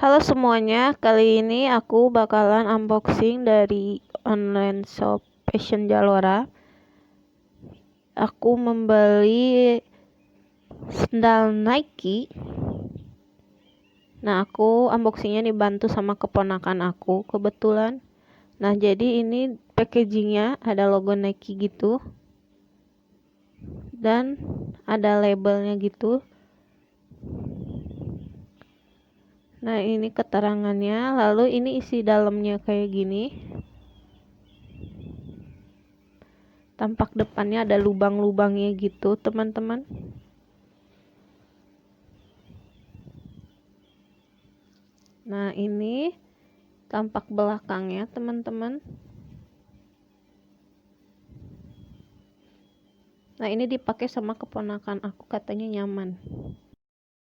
Halo semuanya, kali ini aku bakalan unboxing dari online shop Fashion Jalora. Aku membeli sandal Nike. Nah, aku unboxingnya dibantu sama keponakan aku kebetulan. Nah, jadi ini packagingnya ada logo Nike gitu. Dan ada labelnya gitu. Nah, ini keterangannya. Lalu ini isi dalamnya kayak gini. Tampak depannya ada lubang-lubangnya gitu, teman-teman. Nah, ini tampak belakangnya, teman-teman. Nah, ini dipakai sama keponakan aku, katanya nyaman.